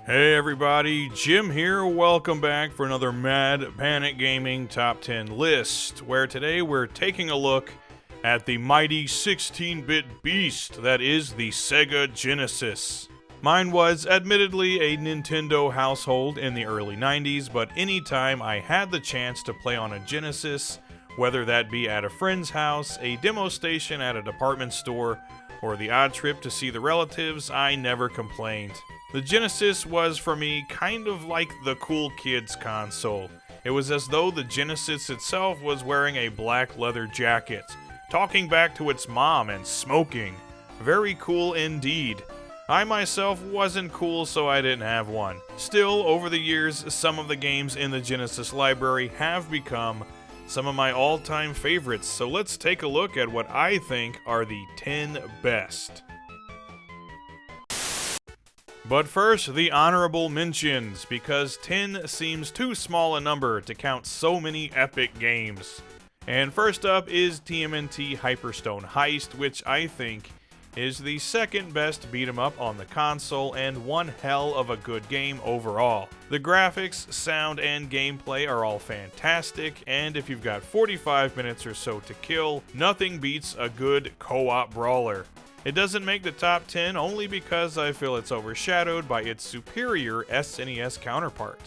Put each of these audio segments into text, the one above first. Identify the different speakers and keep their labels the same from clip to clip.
Speaker 1: Hey everybody, Jim here. Welcome back for another Mad Panic Gaming Top 10 list, where today we're taking a look at the mighty 16-bit beast that is the Sega Genesis. Mine was admittedly a Nintendo household in the early 90s, but anytime I had the chance to play on a Genesis, whether that be at a friend's house, a demo station at a department store, or the odd trip to see the relatives, I never complained. The Genesis was, for me, kind of like the cool kids console. It was as though the Genesis itself was wearing a black leather jacket, talking back to its mom and smoking. Very cool indeed. I myself wasn't cool, so I didn't have one. Still, over the years, some of the games in the Genesis library have become some of my all-time favorites, so let's take a look at what I think are the 10 best. But first, the honorable mentions, because 10 seems too small a number to count so many epic games. And first up is TMNT Hyperstone Heist, which I think is the second best beat-em up on the console and one hell of a good game overall. The graphics, sound, and gameplay are all fantastic, and if you've got 45 minutes or so to kill, nothing beats a good co-op brawler. It doesn't make the top 10 only because I feel it's overshadowed by its superior SNES counterpart.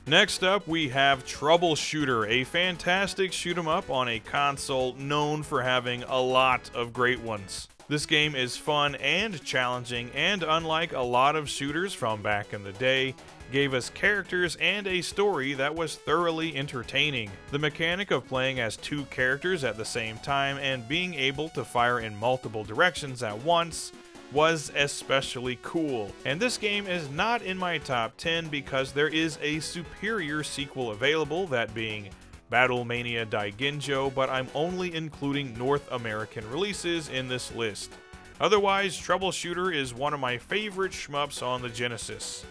Speaker 1: Next up, we have Troubleshooter, a fantastic shoot-'em-up on a console known for having a lot of great ones. This game is fun and challenging, and unlike a lot of shooters from back in the day, gave us characters and a story that was thoroughly entertaining. The mechanic of playing as two characters at the same time and being able to fire in multiple directions at once was especially cool. And this game is not in my top 10 because there is a superior sequel available, that being Battlemania Daigenjo, but I'm only including North American releases in this list. Otherwise, Troubleshooter is one of my favorite shmups on the Genesis.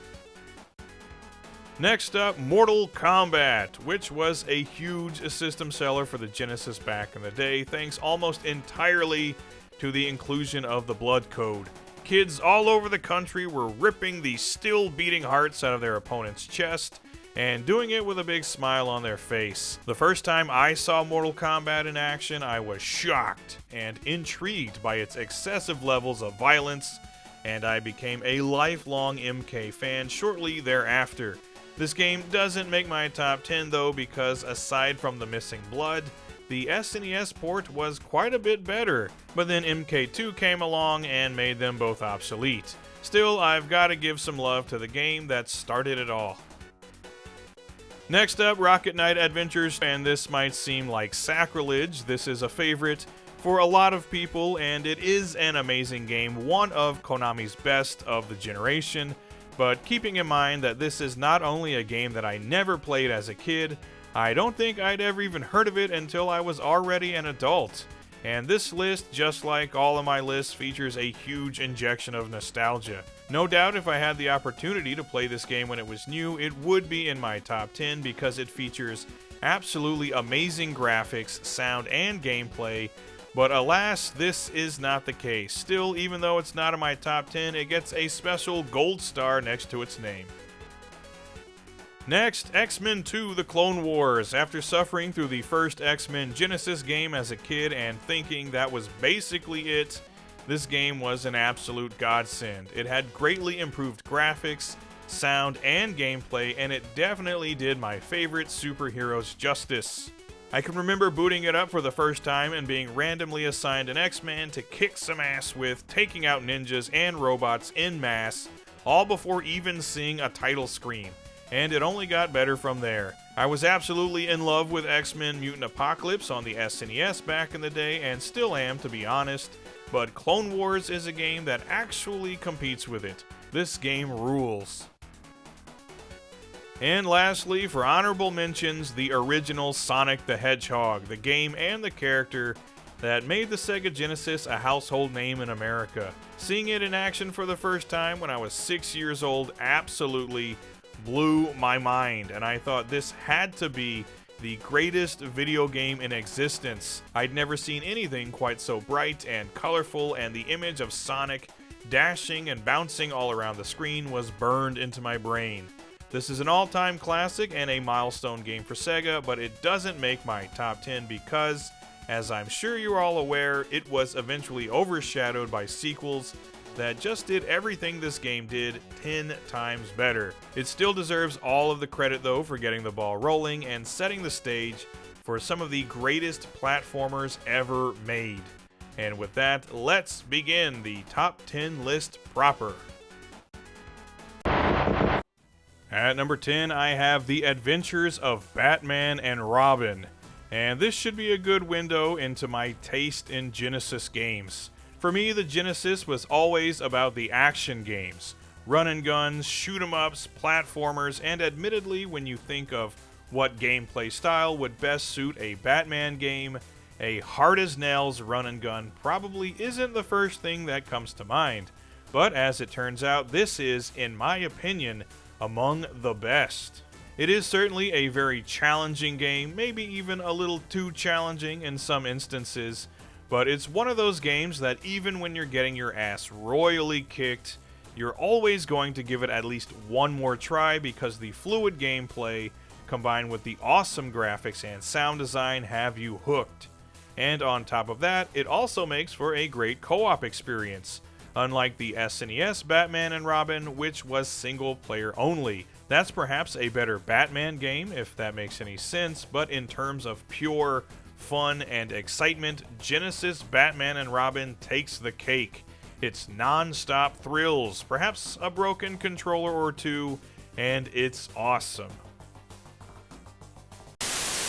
Speaker 1: Next up, Mortal Kombat, which was a huge system seller for the Genesis back in the day, thanks almost entirely to the inclusion of the blood code. Kids all over the country were ripping the still beating hearts out of their opponent's chest, and doing it with a big smile on their face. The first time I saw Mortal Kombat in action, I was shocked and intrigued by its excessive levels of violence, and I became a lifelong MK fan shortly thereafter. This game doesn't make my top 10 though, because aside from the missing blood, the SNES port was quite a bit better, but then MK2 came along and made them both obsolete. Still, I've got to give some love to the game that started it all. Next up, Rocket Knight Adventures, and this might seem like sacrilege. This is a favorite for a lot of people, and it is an amazing game, one of Konami's best of the generation. But keeping in mind that this is not only a game that I never played as a kid, I don't think I'd ever even heard of it until I was already an adult. And this list, just like all of my lists, features a huge injection of nostalgia. No doubt if I had the opportunity to play this game when it was new, it would be in my top 10 because it features absolutely amazing graphics, sound, and gameplay. But alas, this is not the case. Still, even though it's not in my top 10, it gets a special gold star next to its name. Next, X-Men 2: The Clone Wars. After suffering through the first X-Men Genesis game as a kid and thinking that was basically it, this game was an absolute godsend. It had greatly improved graphics, sound, and gameplay, and it definitely did my favorite superheroes justice. I can remember booting it up for the first time and being randomly assigned an X-Man to kick some ass with, taking out ninjas and robots en masse, all before even seeing a title screen. And it only got better from there. I was absolutely in love with X-Men Mutant Apocalypse on the SNES back in the day, and still am, to be honest, but Clone Wars is a game that actually competes with it. This game rules. And lastly, for honorable mentions, the original Sonic the Hedgehog, the game and the character that made the Sega Genesis a household name in America. Seeing it in action for the first time when I was 6 years old absolutely blew my mind, and I thought this had to be the greatest video game in existence. I'd never seen anything quite so bright and colorful, and the image of Sonic dashing and bouncing all around the screen was burned into my brain. This is an all-time classic and a milestone game for Sega, but it doesn't make my top 10 because, as I'm sure you're all aware, it was eventually overshadowed by sequels that just did everything this game did 10 times better. It still deserves all of the credit though for getting the ball rolling and setting the stage for some of the greatest platformers ever made. And with that, let's begin the top 10 list proper. At number 10, I have The Adventures of Batman and Robin, and this should be a good window into my taste in Genesis games. For me, the Genesis was always about the action games, run and guns, shoot 'em ups, platformers, and admittedly, when you think of what gameplay style would best suit a Batman game, a hard-as-nails run-and-gun probably isn't the first thing that comes to mind. But as it turns out, this is, in my opinion, among the best. It is certainly a very challenging game, maybe even a little too challenging in some instances, but it's one of those games that even when you're getting your ass royally kicked, you're always going to give it at least one more try because the fluid gameplay combined with the awesome graphics and sound design have you hooked. And on top of that, it also makes for a great co-op experience, unlike the SNES Batman and Robin, which was single player only. That's perhaps a better Batman game, if that makes any sense, but in terms of pure fun and excitement, Genesis Batman and Robin takes the cake. It's non-stop thrills, perhaps a broken controller or two, and it's awesome.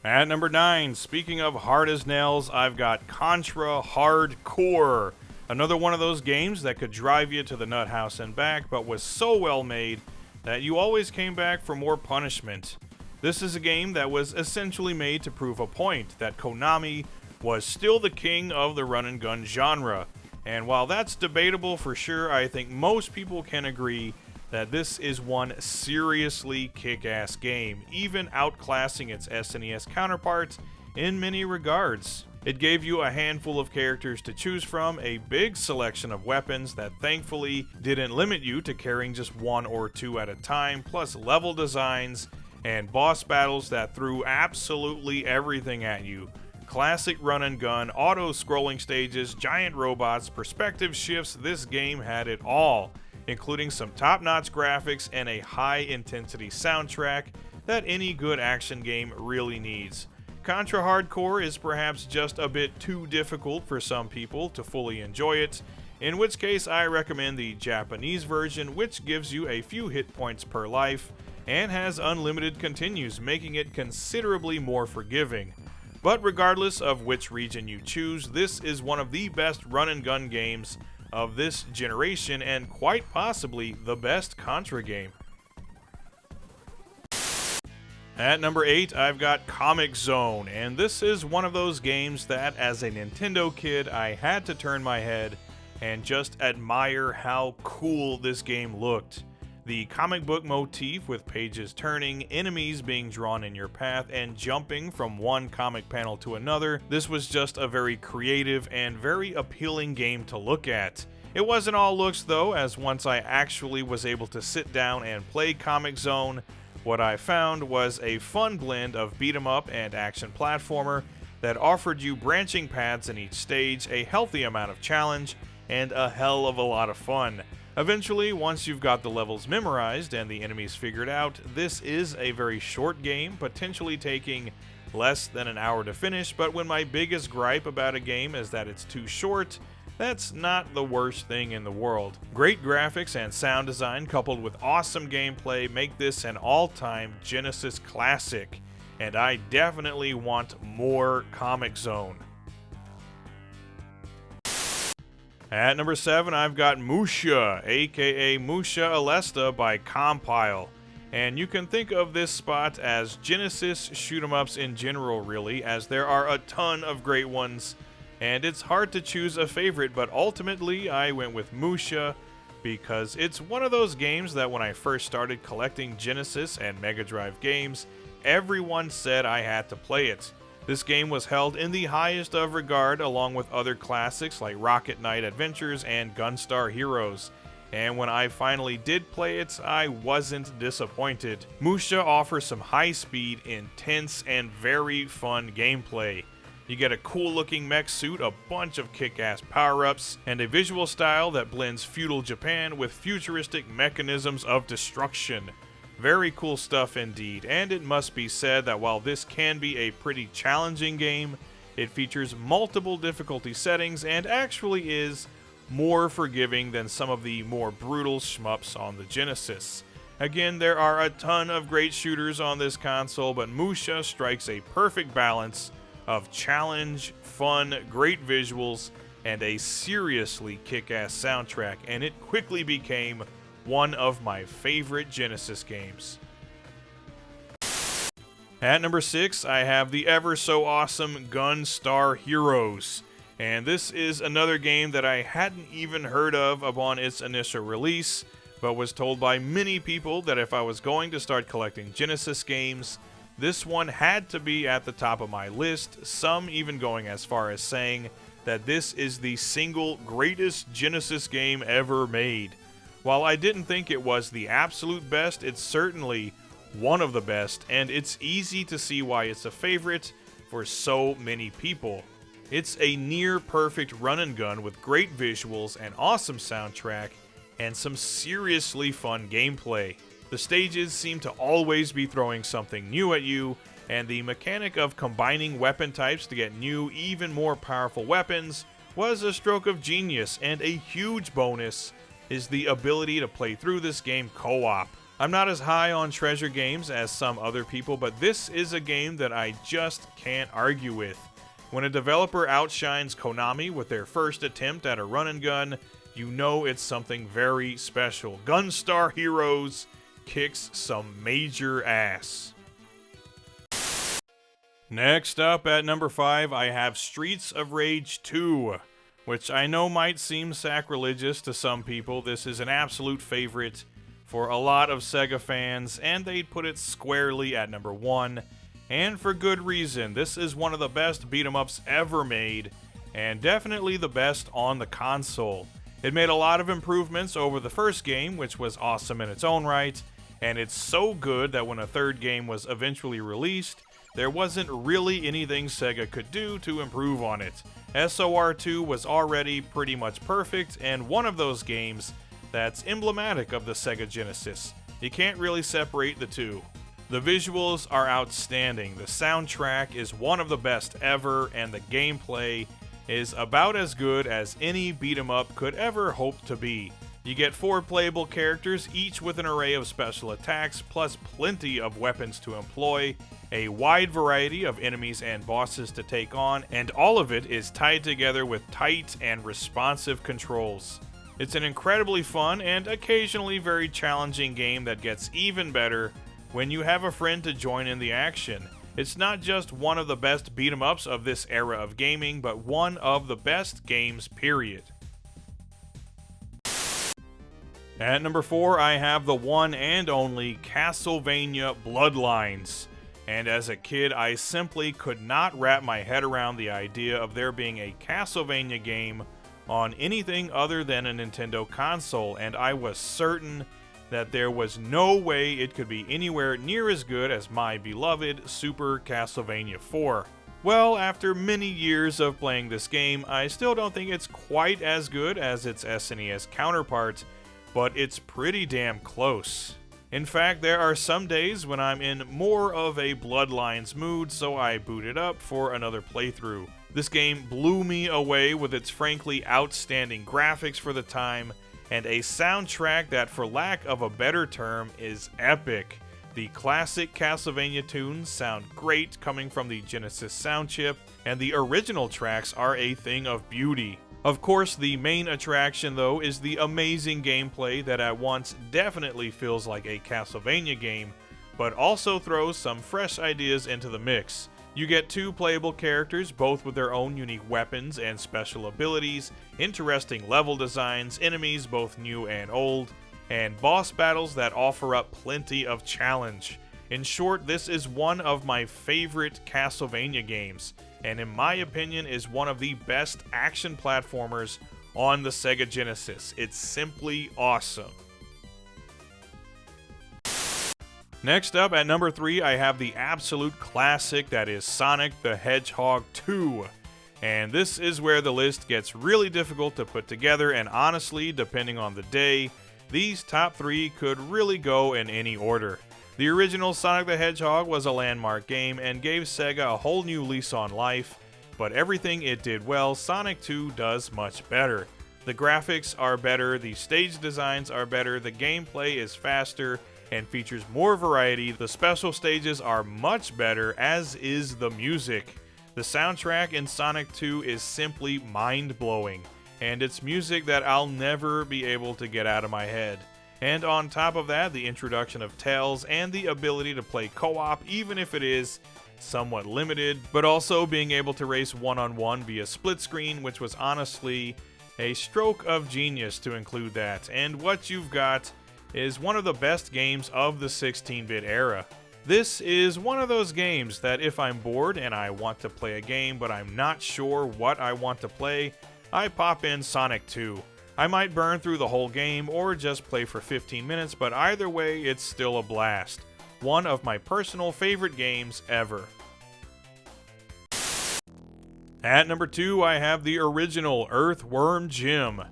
Speaker 1: At number 9, speaking of hard as nails, I've got Contra Hard Corps. Another one of those games that could drive you to the nut house and back, but was so well made that you always came back for more punishment. This is a game that was essentially made to prove a point that Konami was still the king of the run and gun genre. And while that's debatable for sure, I think most people can agree that this is one seriously kick-ass game, even outclassing its SNES counterparts in many regards. It gave you a handful of characters to choose from, a big selection of weapons that thankfully didn't limit you to carrying just one or two at a time, plus level designs and boss battles that threw absolutely everything at you. Classic run and gun, auto-scrolling stages, giant robots, perspective shifts, this game had it all, including some top-notch graphics and a high-intensity soundtrack that any good action game really needs. Contra Hard Corps is perhaps just a bit too difficult for some people to fully enjoy it, in which case I recommend the Japanese version, which gives you a few hit points per life and has unlimited continues, making it considerably more forgiving. But regardless of which region you choose, this is one of the best run-and-gun games of this generation and quite possibly the best Contra game. At number 8, I've got Comic Zone, and this is one of those games that, as a Nintendo kid, I had to turn my head and just admire how cool this game looked. The comic book motif with pages turning, enemies being drawn in your path, and jumping from one comic panel to another, this was just a very creative and very appealing game to look at. It wasn't all looks though, as once I actually was able to sit down and play Comic Zone, what I found was a fun blend of beat 'em up and action platformer that offered you branching paths in each stage, a healthy amount of challenge, and a hell of a lot of fun. Eventually, once you've got the levels memorized and the enemies figured out, this is a very short game, potentially taking less than an hour to finish, but when my biggest gripe about a game is that it's too short, that's not the worst thing in the world. Great graphics and sound design coupled with awesome gameplay make this an all-time Genesis classic, and I definitely want more Comic Zone. At number 7, I've got Musha, aka Musha Alesta by Compile. And you can think of this spot as Genesis shoot-em-ups in general really, as there are a ton of great ones, and it's hard to choose a favorite, but ultimately I went with Musha because it's one of those games that when I first started collecting Genesis and Mega Drive games, everyone said I had to play it. This game was held in the highest of regard along with other classics like Rocket Knight Adventures and Gunstar Heroes, and when I finally did play it, I wasn't disappointed. Musha offers some high-speed, intense, and very fun gameplay. You get a cool-looking mech suit, a bunch of kick-ass power-ups, and a visual style that blends feudal Japan with futuristic mechanisms of destruction. Very cool stuff indeed, and it must be said that while this can be a pretty challenging game, it features multiple difficulty settings and actually is more forgiving than some of the more brutal shmups on the Genesis. Again, there are a ton of great shooters on this console, but Musha strikes a perfect balance of challenge, fun, great visuals, and a seriously kick-ass soundtrack, and it quickly became one of my favorite Genesis games. At number 6, I have the ever so awesome Gunstar Heroes, and this is another game that I hadn't even heard of upon its initial release, but was told by many people that if I was going to start collecting Genesis games, this one had to be at the top of my list, some even going as far as saying that this is the single greatest Genesis game ever made. While I didn't think it was the absolute best, it's certainly one of the best, and it's easy to see why it's a favorite for so many people. It's a near perfect run and gun with great visuals, an awesome soundtrack, and some seriously fun gameplay. The stages seem to always be throwing something new at you, and the mechanic of combining weapon types to get new, even more powerful weapons was a stroke of genius, and a huge bonus is the ability to play through this game co-op. I'm not as high on treasure games as some other people, but this is a game that I just can't argue with. When a developer outshines Konami with their first attempt at a run and gun, you know it's something very special. Gunstar Heroes kicks some major ass. Next up at number 5, I have Streets of Rage 2, which I know might seem sacrilegious to some people. This is an absolute favorite for a lot of Sega fans, and they'd put it squarely at number 1, and for good reason. This is one of the best beat-em-ups ever made, and definitely the best on the console. It made a lot of improvements over the first game, which was awesome in its own right, and it's so good that when a third game was eventually released, there wasn't really anything Sega could do to improve on it. SOR2 was already pretty much perfect, and one of those games that's emblematic of the Sega Genesis. You can't really separate the two. The visuals are outstanding, the soundtrack is one of the best ever, and the gameplay is about as good as any beat-em-up could ever hope to be. You get 4 playable characters, each with an array of special attacks, plus plenty of weapons to employ, a wide variety of enemies and bosses to take on, and all of it is tied together with tight and responsive controls. It's an incredibly fun and occasionally very challenging game that gets even better when you have a friend to join in the action. It's not just one of the best beat-em-ups of this era of gaming, but one of the best games, period. At number 4, I have the one and only Castlevania Bloodlines. And as a kid, I simply could not wrap my head around the idea of there being a Castlevania game on anything other than a Nintendo console, and I was certain that there was no way it could be anywhere near as good as my beloved Super Castlevania 4. Well, after many years of playing this game, I still don't think it's quite as good as its SNES counterpart, but it's pretty damn close. In fact, there are some days when I'm in more of a Bloodlines mood, so I boot it up for another playthrough. This game blew me away with its frankly outstanding graphics for the time, and a soundtrack that, for lack of a better term, is epic. The classic Castlevania tunes sound great coming from the Genesis sound chip, and the original tracks are a thing of beauty. Of course, the main attraction, though, is the amazing gameplay that at once definitely feels like a Castlevania game, but also throws some fresh ideas into the mix. You get 2 playable characters, both with their own unique weapons and special abilities, interesting level designs, enemies both new and old, and boss battles that offer up plenty of challenge. In short, this is one of my favorite Castlevania games, and in my opinion is one of the best action platformers on the Sega Genesis. It's simply awesome. Next up at number 3, I have the absolute classic that is Sonic the Hedgehog 2. And this is where the list gets really difficult to put together, and honestly, depending on the day, these top 3 could really go in any order. The original Sonic the Hedgehog was a landmark game and gave Sega a whole new lease on life, but everything it did well, Sonic 2 does much better. The graphics are better, the stage designs are better, the gameplay is faster and features more variety, the special stages are much better, as is the music. The soundtrack in Sonic 2 is simply mind-blowing, and it's music that I'll never be able to get out of my head. And on top of that, the introduction of Tails and the ability to play co-op, even if it is somewhat limited, but also being able to race one-on-one via split screen, which was honestly a stroke of genius to include that. And what you've got is one of the best games of the 16-bit era. This is one of those games that if I'm bored and I want to play a game but I'm not sure what I want to play, I pop in Sonic 2. I might burn through the whole game or just play for 15 minutes, but either way it's still a blast. One of my personal favorite games ever. At number 2, I have the original Earthworm Jim.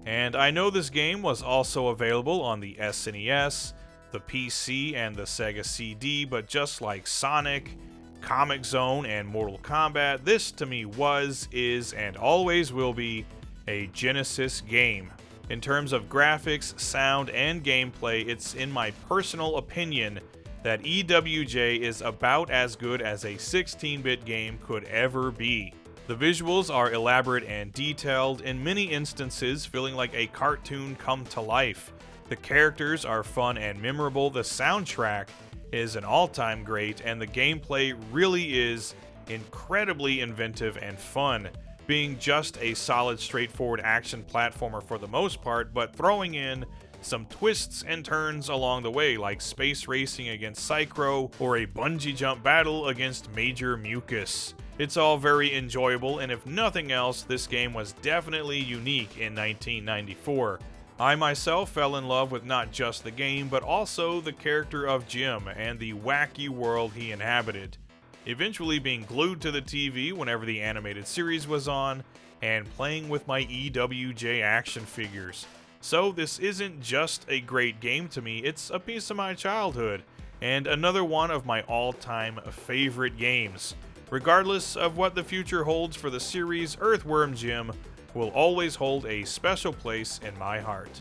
Speaker 1: And I know this game was also available on the SNES, the PC, and the Sega CD, but just like Sonic, Comic Zone, and Mortal Kombat, this to me was, is, and always will be a Genesis game. In terms of graphics, sound, and gameplay, it's in my personal opinion that EWJ is about as good as a 16-bit game could ever be. The visuals are elaborate and detailed, in many instances feeling like a cartoon come to life. The characters are fun and memorable, the soundtrack is an all-time great, and the gameplay really is incredibly inventive and fun, being just a solid, straightforward action platformer for the most part, but throwing in some twists and turns along the way, like space racing against Psychro or a bungee jump battle against Major Mucus. It's all very enjoyable, and if nothing else, this game was definitely unique in 1994. I myself fell in love with not just the game, but also the character of Jim and the wacky world he inhabited, eventually being glued to the TV whenever the animated series was on, and playing with my EWJ action figures. So this isn't just a great game to me, it's a piece of my childhood, and another one of my all-time favorite games. Regardless of what the future holds for the series, Earthworm Jim will always hold a special place in my heart.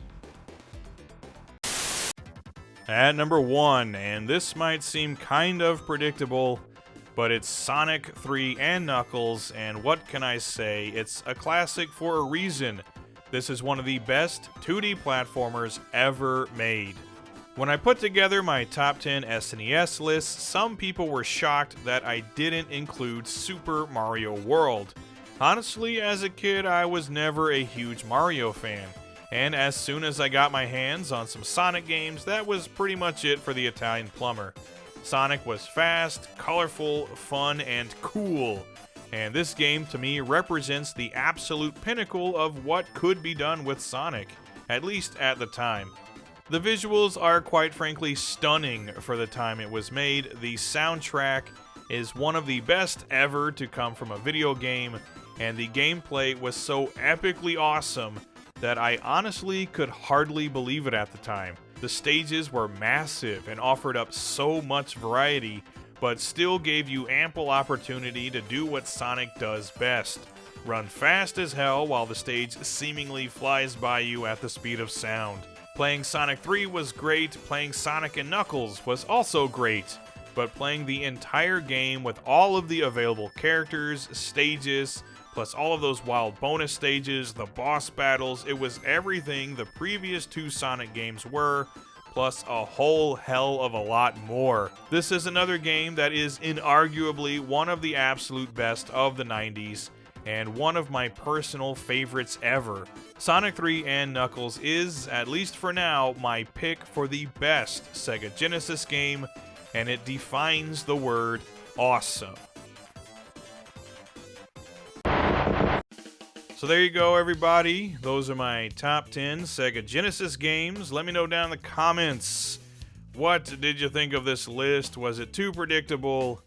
Speaker 1: At number 1, and this might seem kind of predictable, but it's Sonic 3 and Knuckles, and what can I say, it's a classic for a reason. This is one of the best 2D platformers ever made. When I put together my top 10 SNES list, some people were shocked that I didn't include Super Mario World. Honestly, as a kid, I was never a huge Mario fan, and as soon as I got my hands on some Sonic games, that was pretty much it for the Italian plumber. Sonic was fast, colorful, fun, and cool, and this game to me represents the absolute pinnacle of what could be done with Sonic, at least at the time. The visuals are quite frankly stunning for the time it was made. The soundtrack is one of the best ever to come from a video game, and the gameplay was so epically awesome that I honestly could hardly believe it at the time. The stages were massive and offered up so much variety, but still gave you ample opportunity to do what Sonic does best: run fast as hell while the stage seemingly flies by you at the speed of sound. Playing Sonic 3 was great, playing Sonic and Knuckles was also great, but playing the entire game with all of the available characters, stages, plus all of those wild bonus stages, the boss battles, it was everything the previous 2 Sonic games were, plus a whole hell of a lot more. This is another game that is inarguably one of the absolute best of the 90s, and one of my personal favorites ever. Sonic 3 and Knuckles is, at least for now, my pick for the best Sega Genesis game, and it defines the word awesome. So there you go, everybody. Those are my top 10 Sega Genesis games. Let me know down in the comments, what did you think of this list? Was it too predictable,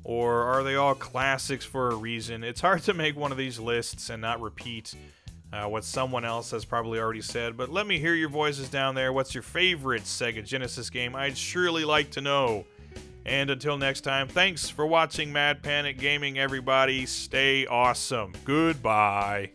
Speaker 1: or are they all classics for a reason? It's hard to make one of these lists and not repeat what someone else has probably already said, but let me hear your voices down there. What's your favorite Sega Genesis game? I'd surely like to know. And until next time, thanks for watching Mad Panic Gaming, everybody. Stay awesome. Goodbye.